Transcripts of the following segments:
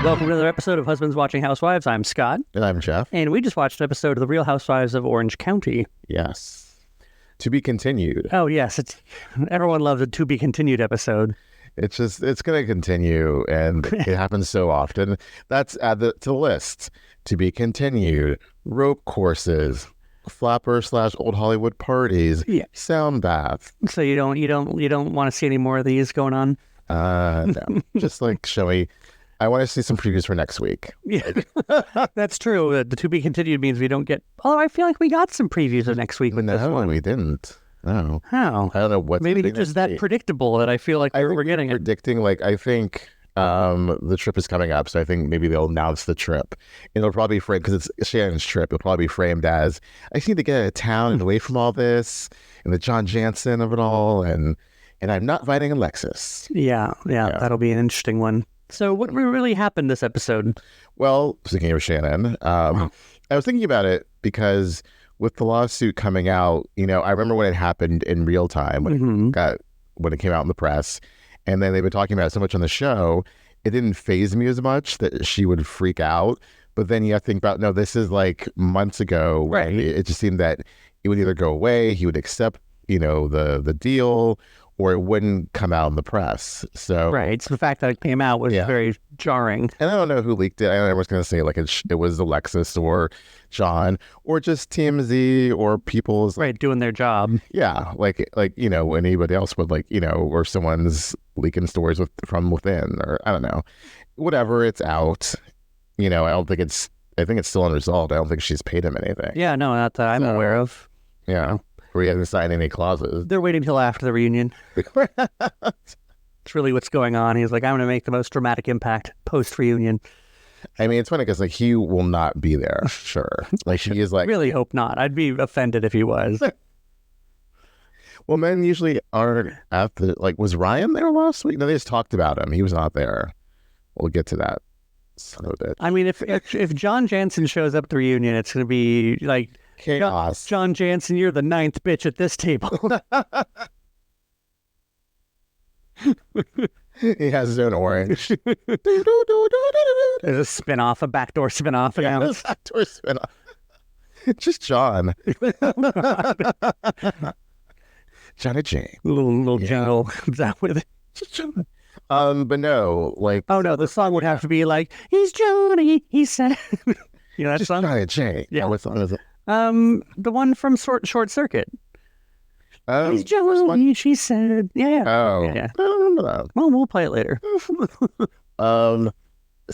Welcome to another episode of Husbands Watching Housewives. I'm Scott. And I'm Jeff. And we just watched an episode of The Real Housewives of Orange County. Yes. To be continued. Oh, yes. Everyone loves a to be continued episode. It's going to continue, and it happens so often. That's add to the list. To be continued. Rope courses. Flapper/old Hollywood parties. Yeah. Sound bath. So you don't want to see any more of these going on? No. Just like showy. I want to see some previews for next week. Yeah, that's true. The to be continued means we don't get... Although I feel like we got some previews of next week with this one. No, we didn't. No. How? I don't know what. Maybe it's just that predictable that I feel like we're getting it. Predicting, I think the trip is coming up, so I think maybe they'll announce the trip. And it'll probably be framed, because it's Shannon's trip, it'll probably be framed as, I just need to get out of town and away from all this, and the John Jansen of it all, and I'm not fighting Alexis. Yeah, that'll be an interesting one. So what really happened this episode? Well, speaking of Shannon, I was thinking about it because with the lawsuit coming out, I remember when it happened in real time, when it came out in the press, and then they've been talking about it so much on the show, it didn't faze me as much that she would freak out. But then you have to think about, no, this is like months ago. Right. It just seemed that it would either go away, he would accept, the deal, or it wouldn't come out in the press. So right, so the fact that it came out was very jarring. And I don't know who leaked it. I know everyone's going to say it was Alexis or John or just TMZ or people's doing their job. Yeah, like anybody else would or someone's leaking stories from within, or I don't know, whatever. It's out. I don't think I think it's still unresolved. I don't think she's paid him anything. Yeah, no, not that I'm aware of. Yeah. Or he hasn't signed any clauses. They're waiting till after the reunion. It's really what's going on. He's like, I'm going to make the most dramatic impact post-reunion. I mean, it's funny because he will not be there. Sure. He is really hope not. I'd be offended if he was. Well, men usually aren't at the, was Ryan there last week? No, they just talked about him. He was not there. We'll get to that. Son of a bitch. I mean, if John Jansen shows up at the reunion, it's going to be chaos. John Jansen, you're the ninth bitch at this table. He has his own orange. There's a spin-off, a backdoor spin-off. Yeah, a backdoor spin-off. Just John. Johnny J. Little jingle comes out with it. Just John. But no, oh no, the song would have to be he's Johnny, he said. That just song? Johnny J. Yeah. What song is it? The one from Short Circuit. Oh, he's Johnny, she said. Yeah. Oh, yeah. I don't remember that. Well, we'll play it later. So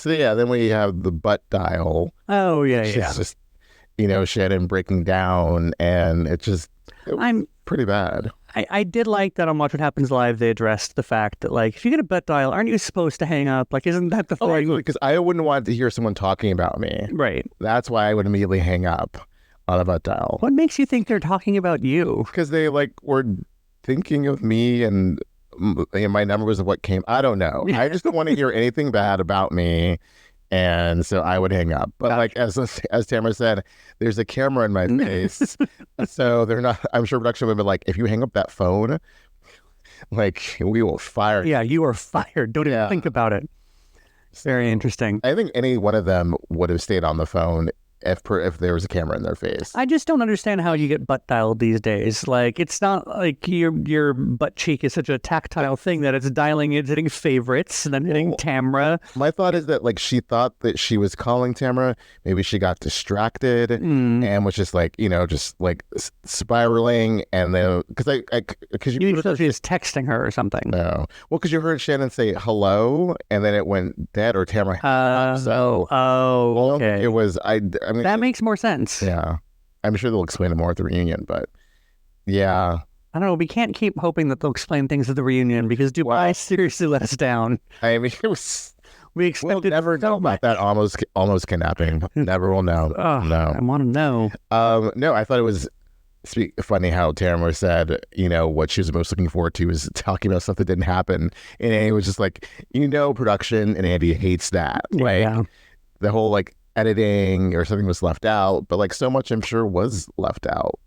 yeah, then we have the butt dial. Oh yeah, It's just, Shannon breaking down, and I'm pretty bad. I did like that on Watch What Happens Live. They addressed the fact that if you get a butt dial, aren't you supposed to hang up? Isn't that the thing? Because I wouldn't want to hear someone talking about me. Right. That's why I would immediately hang up on a butt dial. What makes you think they're talking about you? Because they were thinking of me, and my number was what came. I don't know. I just don't want to hear anything bad about me. And so I would hang up. But as Tamra said, there's a camera in my face. So they're not, I'm sure production would be if you hang up that phone, we will fire. Yeah, you are fired. Don't even think about it. Very interesting. I think any one of them would have stayed on the phone if there was a camera in their face. I just don't understand how you get butt dialed these days. It's not your butt cheek is such a tactile thing that it's dialing, it's hitting favorites and then hitting Tamra. My thought is that she thought that she was calling Tamra. Maybe she got distracted and was just spiraling. And then because you thought she was texting her or something. No, well, because you heard Shannon say hello, and then it went dead, or Tamra. Okay. It was that makes more sense. Yeah. I'm sure they'll explain it more at the reunion, but yeah. I don't know. We can't keep hoping that they'll explain things at the reunion because Dubai seriously let us down. I mean, it was... We expected... We'll never know about that almost kidnapping. Never will know. Oh, no. I want to know. No, I thought it was funny how Tamra said, what she was most looking forward to is talking about stuff that didn't happen. And Andy was just production, and Andy hates that. Yeah. The whole, editing or something was left out, but so much I'm sure was left out,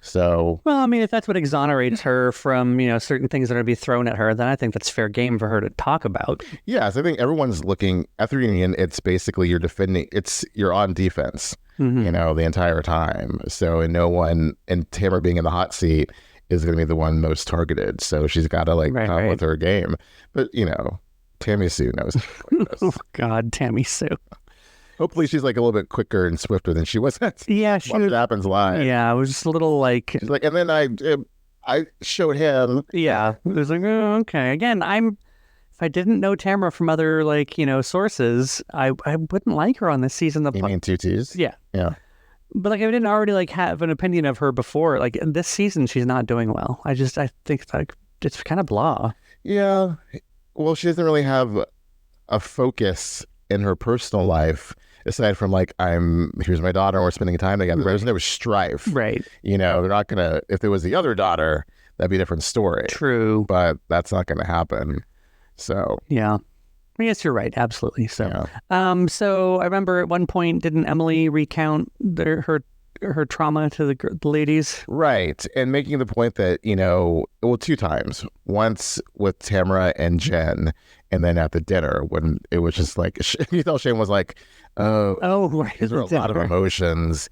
So, Well, I mean, if that's what exonerates her from, certain things that are to be thrown at her, then I think that's fair game for her to talk about. yes, I think everyone's looking at the reunion. It's basically you're on defense, the entire time. So, and no one, and Tamra being in the hot seat is going to be the one most targeted. So she's got to come with her game. But, Tammy Sue knows. Oh, God, Tammy Sue. Hopefully she's a little bit quicker and swifter than she was. Yeah, What happens live. Yeah, it was just a little She's like, and then I showed him. Yeah, it was like, oh, okay. Again, if I didn't know Tamra from other sources, I wouldn't like her on this season. You mean two T's? Yeah. Yeah. But I didn't already have an opinion of her before. This season, she's not doing well. I think it's kind of blah. Yeah. Well, she doesn't really have a focus in her personal life. Aside from here's my daughter, we're spending time together. There's no strife. Right. They're not going to, if there was the other daughter, that'd be a different story. True. But that's not going to happen. So. Yeah. I guess you're right. Absolutely. So, yeah. So I remember at one point, didn't Emily recount her trauma to the ladies? Right. And making the point that, two times. Once with Tamra and Jen, and then at the dinner when it was just you thought Shane was right. These were a lot of emotions.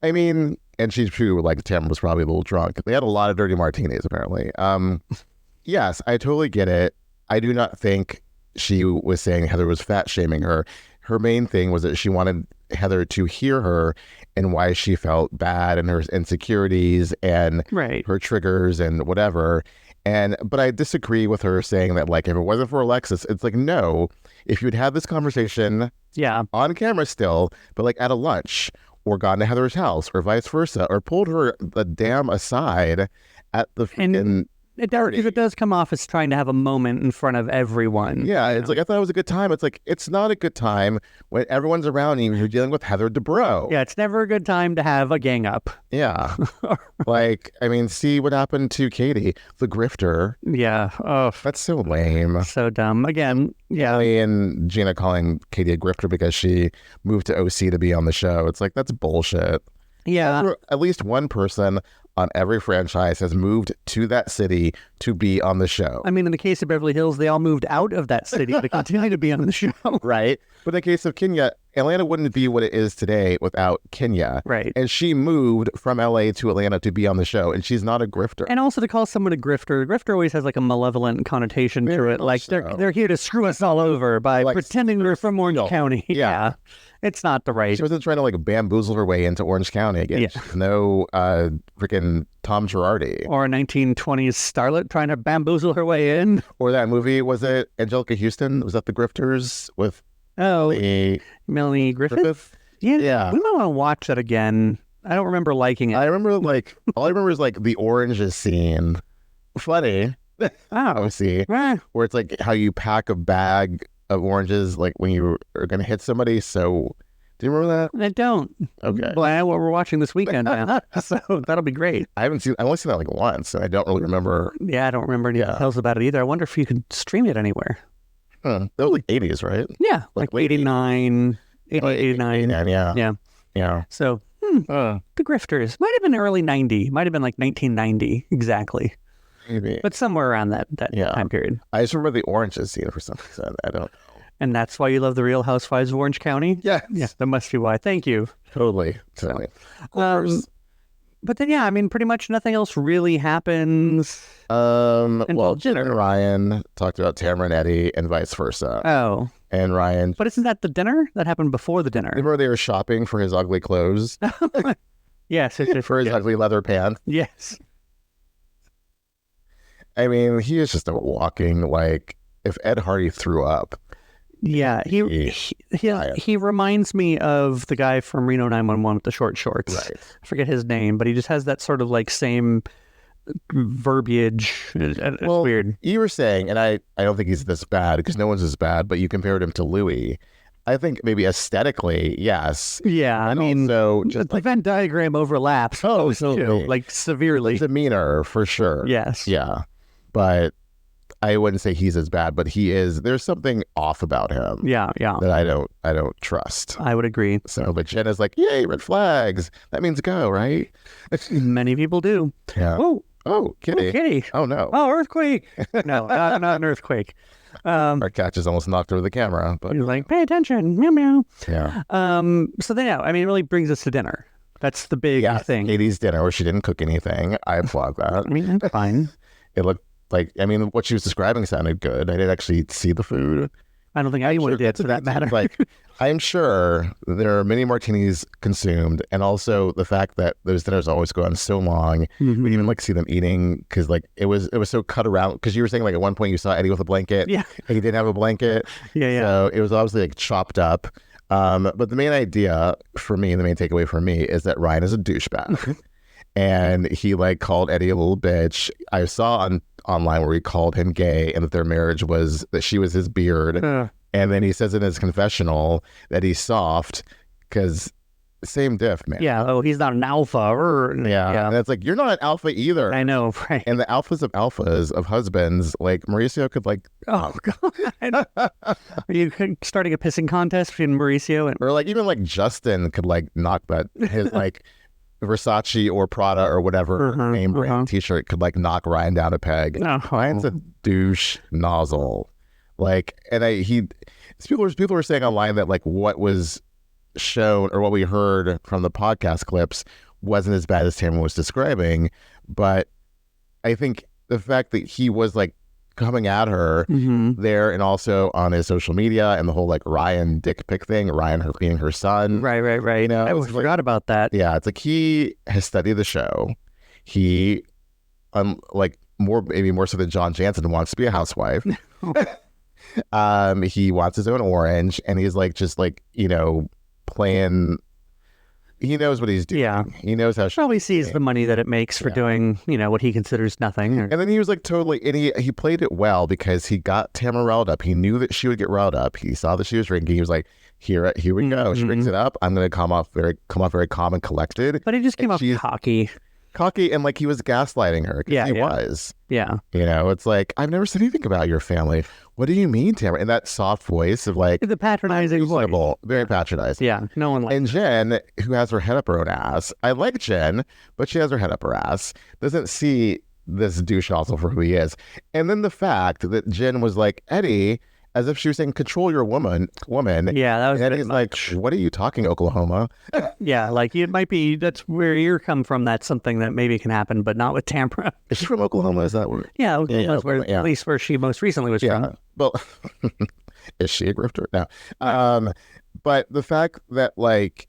I mean, and she's true, Tamra was probably a little drunk. They had a lot of dirty martinis, apparently. Yes, I totally get it. I do not think she was saying Heather was fat shaming her. Her main thing was that she wanted Heather to hear her and why she felt bad and her insecurities and her triggers and whatever. But I disagree with her saying that if it wasn't for Alexis, it's no, if you'd had this conversation on camera still, but at a lunch or gone to Heather's house or vice versa, or pulled her the damn aside at the it does come off as trying to have a moment in front of everyone. Yeah, it's I thought it was a good time. It's it's not a good time when everyone's around you and you're dealing with Heather Dubrow. Yeah, it's never a good time to have a gang up. Yeah. See what happened to Katie, the grifter. Yeah. Oh, that's so lame. So dumb. Again, yeah. And Gina calling Katie a grifter because she moved to OC to be on the show. It's that's bullshit. Yeah. At least one person on every franchise has moved to that city to be on the show. I mean, in the case of Beverly Hills, they all moved out of that city to continue to be on the show. Right. But in the case of Kenya, Atlanta wouldn't be what it is today without Kenya. Right. And she moved from LA to Atlanta to be on the show, and she's not a grifter. And also to call someone a grifter always has a malevolent connotation to it. They're here to screw us all over by pretending they're from Orange County. Yeah. It's not the right. She wasn't trying to bamboozle her way into Orange County again. Yeah. No freaking Tom Girardi. Or a 1920s starlet trying to bamboozle her way in. Or that movie, was it Angelica Houston? Was that The Grifters with Melanie Griffith? Yeah. We might want to watch that again. I don't remember liking it. I remember all I remember is the oranges scene. Funny. Oh. See. Where it's how you pack a bag of oranges when you are going to hit somebody. So do you remember that? I don't. Okay. Well, we're watching this weekend now, so that'll be great. I've only seen that once, and I don't really remember. Yeah, I don't remember any details about it either. I wonder if you could stream it anywhere. That was 80s, right? Yeah, 89, 89. Yeah. So, the Grifters might have been early 90, might have been 1990, exactly. Maybe. But somewhere around that time period. I just remember the oranges scene for some reason. I don't know. And that's why you love the Real Housewives of Orange County? Yeah. Yeah, that must be why. Thank you. Totally. But then, pretty much nothing else really happens. Jen and Ryan talked about Tamra and Eddie and vice versa. Oh. And Ryan. But isn't that the dinner? That happened before the dinner. Remember they were shopping for his ugly clothes? Yes. For his ugly leather pants? Yes. I mean, he is just a walking, if Ed Hardy threw up. Yeah, he reminds me of the guy from Reno 911 with the short shorts. Right. I forget his name, but he just has that sort of same verbiage. It's weird. You were saying, and I don't think he's this bad because no one's as bad, but you compared him to Louis. I think maybe aesthetically, yes. Yeah, and also just the Venn diagram overlaps. Oh, so severely. Demeanor for sure. Yes. Yeah, but I wouldn't say he's as bad, but there's something off about him. Yeah. That I don't trust. I would agree. So, but Jen is like, yay, red flags. That means go, right? Many people do. Yeah. Oh, kitty. Oh, kitty. Oh, no. Oh, earthquake. No, not an earthquake. Our cat just almost knocked over the camera. But He's like, pay attention. Meow, meow. yeah. So then, I mean, it really brings us to dinner. That's the big thing. Katie's dinner where she didn't cook anything. I applaud that. I mean, that's fine. It looked like, I mean, what she was describing sounded good. I didn't actually see the food. I don't think anyone did, for that matter. Like, I'm sure there are many martinis consumed, and also the fact that those dinners always go on so long. Mm-hmm. We even like see them eating because like it was so cut around. Because you were saying like at one point you saw Eddie with a blanket. Yeah, and he didn't have a blanket. Yeah. So it was obviously like chopped up. But the main idea for me, the main takeaway for me, is that Ryan is a douchebag. And he like called Eddie a little bitch. I saw online where he called him gay and that their marriage was that she was his beard. And then he says in his confessional that he's soft because same diff, man. Yeah. Oh, he's not an alpha. Yeah. And it's like, you're not an alpha either. I know, right? And the alphas of husbands, like Mauricio could like, oh God. Are you starting a pissing contest between Mauricio and, or like even like Justin could like knock that his like Versace or Prada or whatever name brand t-shirt could like knock Ryan down a peg. Ryan's a douche nozzle. Like, and people were saying online that like what was shown or what we heard from the podcast clips wasn't as bad as Tamra was describing, but I think the fact that he was like coming at her there and also on his social media and the whole like Ryan dick pic thing, Ryan her being her son. Right. You know, I forgot about that. Yeah, it's like he has studied the show. He, like maybe more so than John Jansen, wants to be a housewife. He wants his own orange, and he's like just like, you know, playing. He knows what he's doing. Yeah. He knows how. Probably sees the money that it makes for doing, you know, what he considers nothing. And then he was like totally, and he played it well because he got Tamra riled up. He knew that she would get riled up. He saw that she was drinking. He was like, here we go. She brings it up. I'm going to come off very calm and collected. But he just came off cocky, and like he was gaslighting her. Yeah, he was. Yeah. You know, it's like, I've never said anything about your family. What do you mean, Tamra? In that soft voice of like the patronizing voice. Very patronizing. Yeah, no one likes. And Jen, who has her head up her own ass, I like Jen, but she has her head up her ass, doesn't see this douche also for who he is. And then the fact that Jen was like, Eddie, as if she was saying, control your woman. Yeah, that was and Eddie's like, what are you talking, Oklahoma? Yeah, like it might be, that's where you come from. That's something that maybe can happen, but not with Tamra. Is she from Oklahoma? Is that where? Yeah, at least where she most recently was from. Well, is she a grifter? No. But the fact that like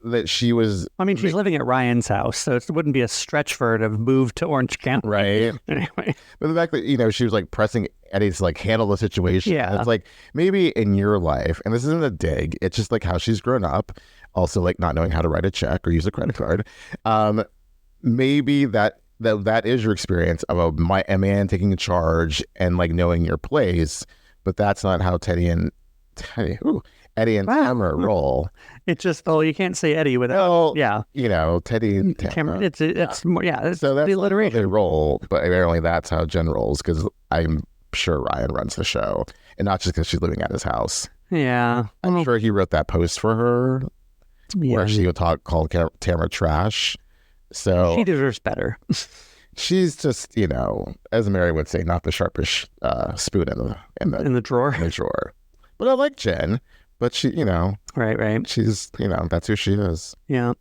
that she was, I mean, she's living at Ryan's house, so it wouldn't be a stretch for her to move to Orange County. Right. Anyway. But the fact that, you know, she was like pressing Eddie to like handle the situation. Yeah. It's like maybe in your life, and this isn't a dig, it's just like how she's grown up, also like not knowing how to write a check or use a credit card. Maybe that is your experience of a man taking charge and like knowing your place, but that's not how Eddie and Tamra roll. It's just, you can't say Eddie without, you know, Teddy and Tamra. It's more, it's so that's the alliteration. How they roll, but apparently that's how Jen rolls, because I'm sure Ryan runs the show, and not just because she's living at his house. Yeah. I'm sure he wrote that post for her where she would call Tamra trash. So she deserves better. She's just, you know, as Mary would say, not the sharpest spoon in the drawer. But I like Jen. But she, you know, right. She's, you know, that's who she is. Yeah.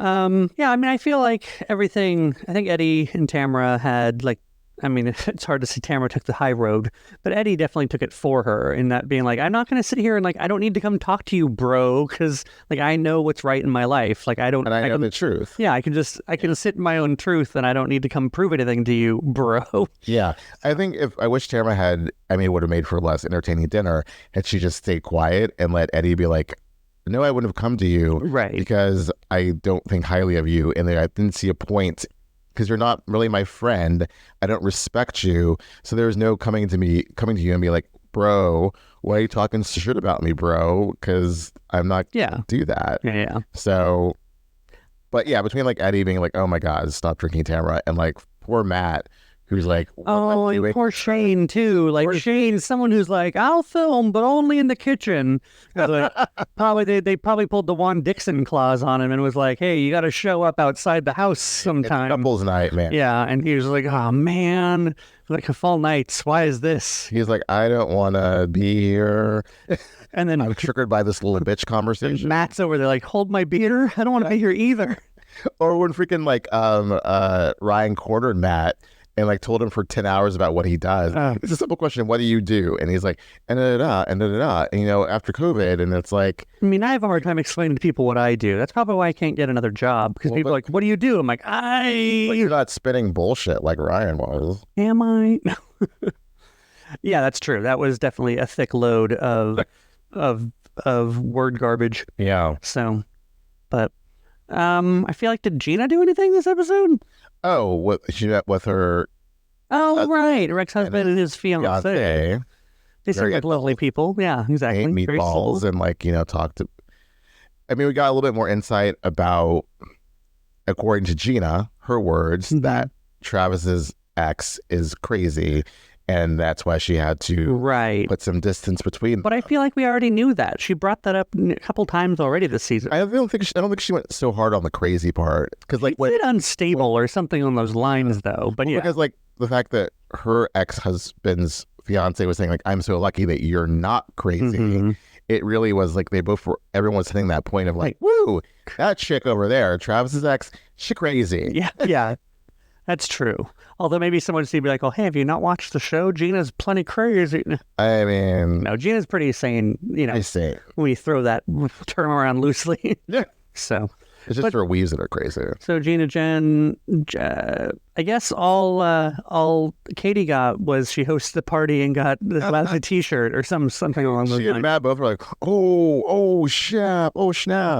I mean, I feel like I think Eddie and Tamra had like, I mean, it's hard to say Tamra took the high road, but Eddie definitely took it for her in that being like, I'm not going to sit here and like, I don't need to come talk to you, bro, because like I know what's right in my life. Like I know the truth. Yeah, I can sit in my own truth, and I don't need to come prove anything to you, bro. Yeah, I think I wish Tamra would have made for a less entertaining dinner had she just stayed quiet and let Eddie be like, no, I wouldn't have come to you, right? Because I don't think highly of you, and I didn't see a point. Because you're not really my friend. I don't respect you. So there's no coming to you and be like, bro, why are you talking shit about me, bro? Because I'm not going to do that. Yeah. So, but yeah, between like Eddie being like, oh my God, stop drinking, Tamra, and like poor Matt, who's like, oh, and poor Shane too. Like Shane's someone who's like, I'll film, but only in the kitchen. Like, probably they probably pulled the Juan Dixon clause on him and was like, hey, you got to show up outside the house sometime. It's couples night, man. Yeah, and he was like, oh man, like a fall nights. Why is this? He's like, I don't want to be here. And then I'm triggered by this little bitch conversation. Matt's over there like, hold my beater. I don't want to be here either. Or when freaking like Ryan cornered Matt and like told him for 10 hours about what he does. It's a simple question. What do you do? And he's like, and you know, after COVID. And it's like, I mean, I have a hard time explaining to people what I do. That's probably why I can't get another job, because people are like, what do you do? I'm like, you're not spitting bullshit like Ryan was. Am I? No. Yeah, that's true. That was definitely a thick load of word garbage. Yeah. So, but I feel like, did Gina do anything this episode? Oh, what she met with her? Oh, right, Rex's husband and his fiancée. They seem like lovely people. Yeah, exactly. Ate meatballs and like, you know, talked to. I mean, we got a little bit more insight about, according to Gina, her words, that Travis's ex is crazy. And that's why she had to put some distance between them. But I feel like we already knew that. She brought that up a couple times already this season. I don't think she went so hard on the crazy part. Because like, she did unstable or something on those lines, though. But yeah, because like the fact that her ex-husband's fiance was saying like, "I'm so lucky that you're not crazy." It really was like they both were. Everyone was hitting that point of like, "Woo, that chick over there, Travis's ex, she crazy." Yeah, yeah, that's true. Although maybe someone would be like, oh, hey, have you not watched the show? Gina's plenty crazy. I mean... No, Gina's pretty sane, you know. I say. When we throw that term around loosely. Yeah. So... It's just her weaves that are crazy. So Gina Jen, I guess all Katie got was she hosted the party and got this lousy T-shirt or something along those lines. She and Matt both were like, oh, snap.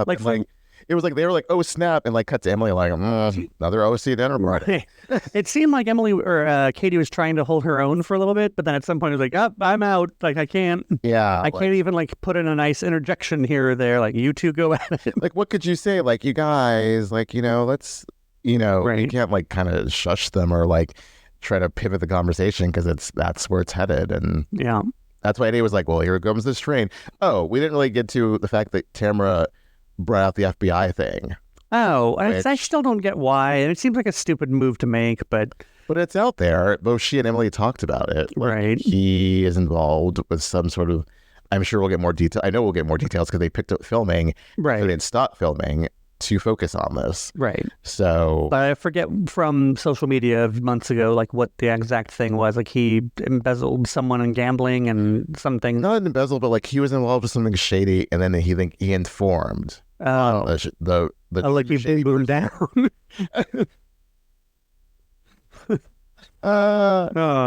Like it was like they were like, oh, snap, and like cut to Emily like, another OC dinner party. It seemed like Emily or Katie was trying to hold her own for a little bit, but then at some point it was like, oh, I'm out. Like, I can't. Yeah. I can't even like put in a nice interjection here or there. Like, you two go at it. Like, what could you say? Like, you guys, like, you know, let's, you know, you can't like kind of shush them or like try to pivot the conversation because that's where it's headed. And yeah, that's why Eddie was like, well, here comes this train. Oh, we didn't really get to the fact that Tamra brought out the FBI thing. Oh, I still don't get why. And it seems like a stupid move to make, but it's out there. Both she and Emily talked about it. Like, right. He is involved with some sort of, I'm sure we'll get more detail. I know we'll get more details because they picked up filming. Right. So they had stopped filming to focus on this. Right. So. But I forget from social media months ago, like what the exact thing was. Like he embezzled someone in gambling and something. Not embezzled, but like he was involved with something shady and then he informed. The like we boomed down.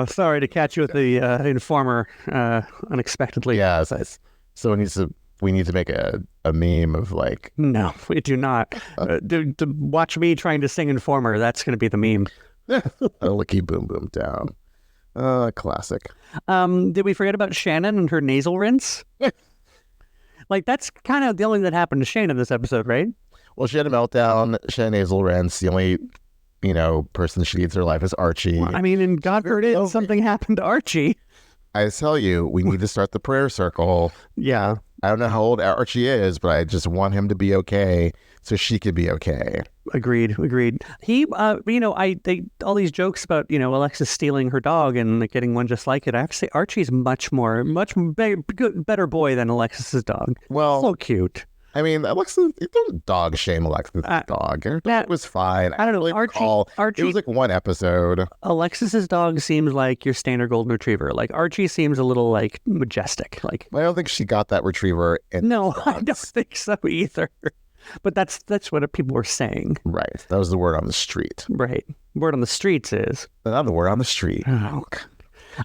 Sorry to catch you with the informer unexpectedly. Yeah, so we need to make a meme of like. No, we do not. To watch me trying to sing informer. That's going to be the meme. A licky boom boom down. Classic. Did we forget about Shannon and her nasal rinse? Like, that's kind of the only thing that happened to Shannon this episode, right? Well, she had a meltdown. She had nasal rinse. The only, you know, person she needs in her life is Archie. Well, I mean, and God forbid something happened to Archie. I tell you, we need to start the prayer circle. Yeah. I don't know how old Archie is, but I just want him to be okay so she could be okay. Agreed. He, you know, all these jokes about, you know, Alexis stealing her dog and like, getting one just like it. I have to say, Archie's much better boy than Alexis's dog. Well, so cute. I mean, Alexis, don't dog shame Alexis' dog. Her dog was fine. I don't know. Archie, it was like one episode. Alexis's dog seems like your standard golden retriever. Like Archie seems a little like majestic. Like I don't think she got that retriever. No, I don't think so either. But that's what people were saying. Right. That was the word on the street. Right. Word on the streets is. Another word on the street. Oh,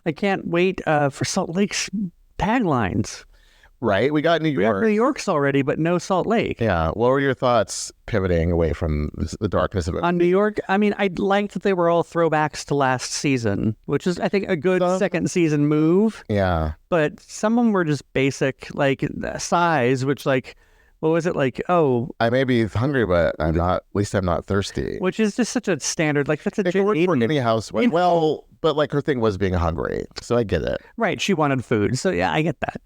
I can't wait for Salt Lake's taglines. Right. We got New York. We got New York's already, but no Salt Lake. Yeah. What were your thoughts pivoting away from the darkness of it? On New York, I mean, I liked that they were all throwbacks to last season, which is, I think, a good second season move. Yeah. But some of them were just basic, like size, which like, what was it like? Oh, I may be hungry, but I'm not. At least I'm not thirsty. Which is just such a standard. Like that's a any housewife. Well, But like her thing was being hungry, so I get it. Right. She wanted food. So yeah, I get that.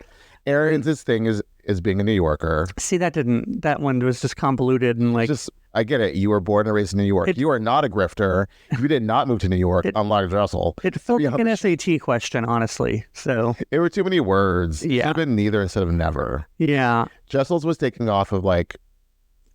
Erin's thing is being a New Yorker. See, that one was just convoluted and like. I get it. You were born and raised in New York. You are not a grifter. You did not move to New York, unlike Jessel. It felt like an SAT question, honestly. So it were too many words. Yeah. It should have been neither instead of never. Yeah. Jessel's was taking off of like,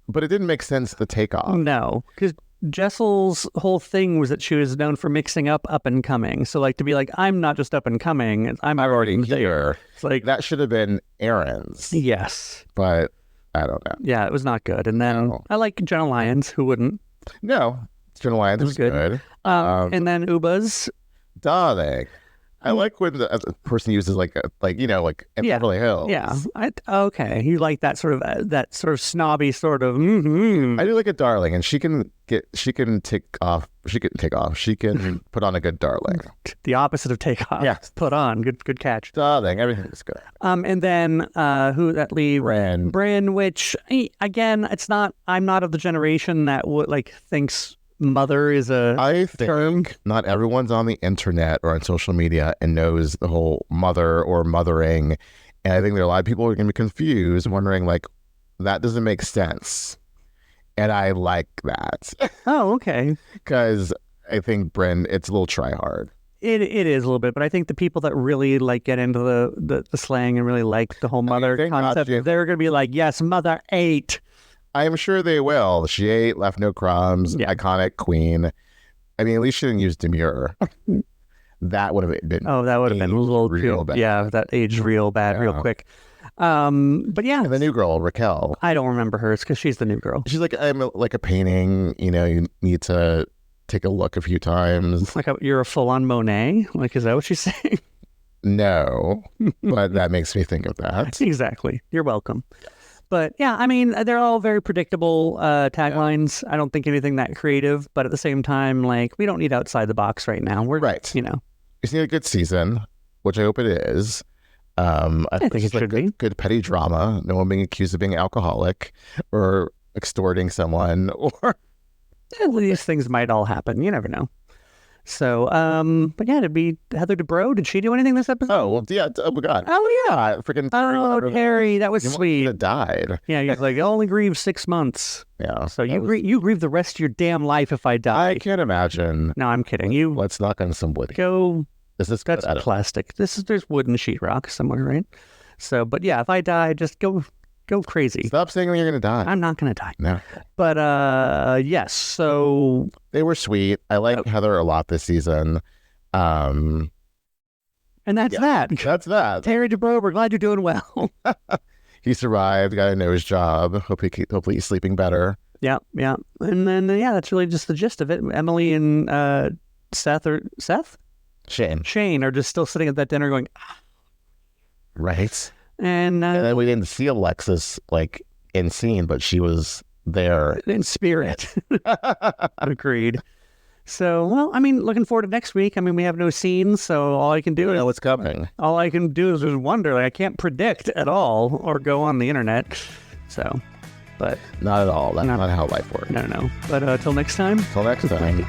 but it didn't make sense, the takeoff. No, because Jessel's whole thing was that she was known for mixing up and coming. So like to be like, I'm not just up and coming. I'm already here. It's like that should have been Erin's. Yes. But I don't know. Yeah, it was not good. And then I like Jenna Lyons, who wouldn't? No, Jenna Lyons was good. And then Uba's. Darling. I like when the person uses like in Beverly Hills. Yeah. Okay. You like that sort of snobby sort of. I do like a darling, and she can take off. She can put on a good darling. The opposite of take off. Yeah. Put on. Good catch. Darling. Everything is good. And then who that leave? Bryn, which again, it's not. I'm not of the generation that would thinks mother is a term. Not everyone's on the internet or on social media and knows the whole mother or mothering. And I think there are a lot of people who are going to be confused, wondering that doesn't make sense. And I like that. Oh, okay. Because I think Bryn, it's a little try hard. It is a little bit, but I think the people that really get into the slang and really like the whole mother concept, they're going to be like, yes, mother ate. I am sure they will. She ate, left no crumbs, iconic queen. I mean, at least she didn't use demure. That would have been. Oh, that would have been a little real bad. Yeah, that aged real bad, real quick. But yeah. And the new girl, Raquel. I don't remember hers because she's the new girl. She's I'm like a painting, you need to take a look a few times. You're a full-on Monet? Is that what she's saying? No, but that makes me think of that. Exactly. You're welcome. But yeah, I mean, they're all very predictable taglines. I don't think anything that creative, but at the same time, we don't need outside the box right now. We're right. You know, we just need a good season, which I hope it is. I think it should be good petty drama. No one being accused of being alcoholic or extorting someone, or these things might all happen. You never know. So, but yeah, to be Heather Dubrow, did she do anything this episode? Oh, well, yeah. Oh, my God. Oh, yeah. Freaking. Oh, Terry, that was sweet. Died. Yeah, you're I only grieve 6 months. Yeah. So you grieve the rest of your damn life if I die. I can't imagine. No, I'm kidding. Let's knock on some wood. That's plastic. There's wood and sheetrock somewhere, right? So, but yeah, if I die, just go crazy. Stop saying when you're going to die. I'm not going to die. No. But, yes, so... They were sweet. I like Heather a lot this season. And that's that. That's that. Terry Dubrow, we're glad you're doing well. He survived, got a nose job. Hopefully he's sleeping better. Yeah. And then, that's really just the gist of it. Emily and Seth? Shane are just still sitting at that dinner going... Right. And then we didn't see Alexis in scene, but she was there in spirit. Agreed. So, well, I mean, looking forward to next week. I mean, we have no scenes, so all I can do is know what's coming. All I can do is just wonder. I can't predict at all or go on the internet. So, but not at all. That's not how life works. No. But till next time. Till next time.